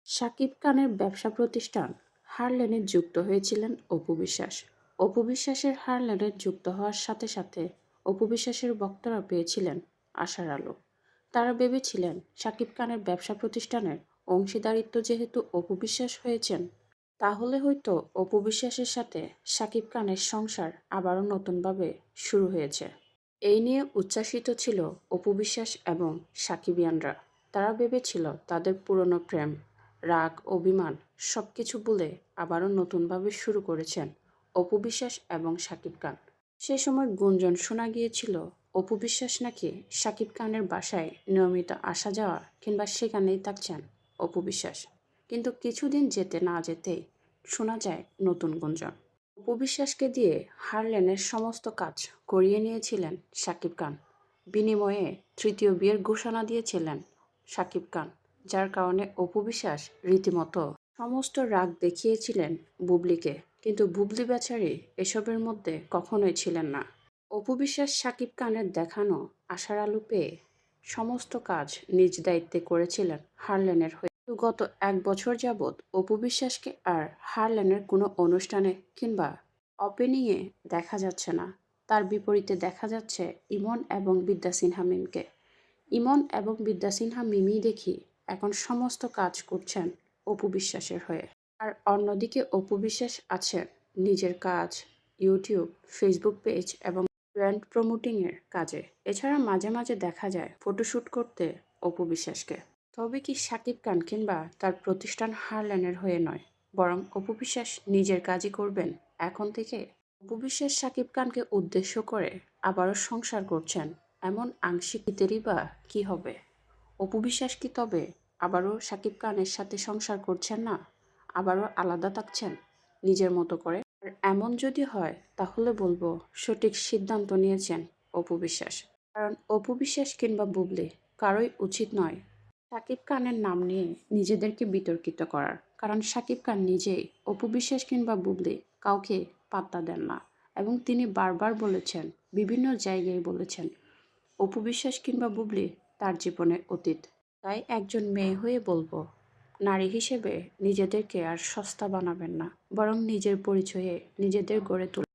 শাকিব খানের ব্যবসা প্রতিষ্ঠান হারলেনে যুক্ত হয়েছিলেন অপু বিশ্বাস। অপু বিশ্বাসের হারলেনে যুক্ত হওয়ার সাথে সাথে অপু বিশ্বাসের ভক্তরা পেয়েছিলেন আশার আলো। তারা ভেবেছিলেন শাকিব খানের ব্যবসা প্রতিষ্ঠানের অংশীদারিত্ব যেহেতু অপু বিশ্বাস হয়েছেন, তাহলে হয়তো অপু বিশ্বাসের সাথে শাকিব খানের সংসার আবারও নতুনভাবে শুরু হয়েছে। এই নিয়ে উচ্ছ্বাসিত ছিল অপু বিশ্বাস এবং সাকিবিয়ানরা। তারা ভেবেছিল তাদের পুরনো প্রেম, রাগ, অভিমান সবকিছু ভুলে আবারও নতুনভাবে শুরু করেছেন অপু বিশ্বাস এবং শাকিব খান। সে সময় গুঞ্জন শোনা গিয়েছিল অপু বিশ্বাস নাকি শাকিব খানের বাসায় নিয়মিত আসা যাওয়া কিংবা সেখানেই থাকছেন অপু বিশ্বাস। কিন্তু কিছুদিন যেতে না যেতেই শোনা যায় নতুন গুঞ্জন। অপু বিশ্বাসকে দিয়ে হারলেনের সমস্ত কাজ করিয়ে নিয়েছিলেন শাকিব খান। বিনিময়ে তৃতীয় বিয়ের ঘোষণা দিয়েছিলেন শাকিব খান, যার কারণে অপু বিশ্বাস রীতিমতো সমস্ত রাগ দেখিয়েছিলেন বুবলিকে। কিন্তু বুবলি বেচারি এসবের মধ্যে কখনোই ছিলেন না। অপু বিশ্বাস শাকিব খানের দেখানো আশার আলো পেয়ে সমস্ত কাজ নিজ দায়িত্বে করেছিলেন হারলেনের হয়ে। কিন্তু গত 1 বছর যাবৎ অপু বিশ্বাসকে আর হারলেনের কোনো অনুষ্ঠানে কিংবা ওপেনিংয়ে দেখা যাচ্ছে না। তার বিপরীতে দেখা যাচ্ছে ইমন এবং বিদ্যা সিনহা মিমকে। ইমন এবং বিদ্যা সিনহা মিমি দেখি এখন সমস্ত কাজ করছেন অপু বিশ্বাসের হয়ে। আর অন্যদিকে অপু বিশ্বাস আছেন নিজের কাজ, ইউটিউব, ফেসবুক পেজ এবং ব্র্যান্ড প্রমোটিংয়ের কাজে। এছাড়া মাঝে মাঝে দেখা যায় ফটোশ্যুট করতে অপু বিশ্বাসকে। তবে কি শাকিব খান কিংবা তার প্রতিষ্ঠান হারলেনের হয়ে নয়, বরং অপু বিশ্বাস নিজের কাজই করবেন এখন থেকে? অপু বিশ্বাস শাকিব খানকে উদ্দেশ্য করে আবারও সংসার করছেন, এমন আংশিক ইতেরই বা কী হবে? অপু বিশ্বাস কি তবে আবারও শাকিব খানের সাথে সংসার করছেন না, আবারও আলাদা থাকছেন নিজের মতো করে? আর এমন যদি হয় তাহলে বলবো সঠিক সিদ্ধান্ত নিয়েছেন অপু বিশ্বাস। কারণ অপু বিশ্বাস কিংবা বুবলি কারোই উচিত নয় শাকিব খানের নাম নিয়ে নিজেদেরকে বিতর্কিত করার। কারণ শাকিব খান নিজেই অপু বিশ্বাস কিংবা বুবলি কাউকে পাত্তা দেন না, এবং তিনি বারবার বলেছেন, বিভিন্ন জায়গায় বলেছেন, অপু বিশ্বাস কিংবা বুবলি তার জীবনের অতীত। তাই একজন মেয়ে হয়ে বলবো, নারী হিসেবে নিজেদেরকে আর সস্তা বানাবেন না, বরং নিজের পরিচয়ে নিজেদের গড়ে তুলুন।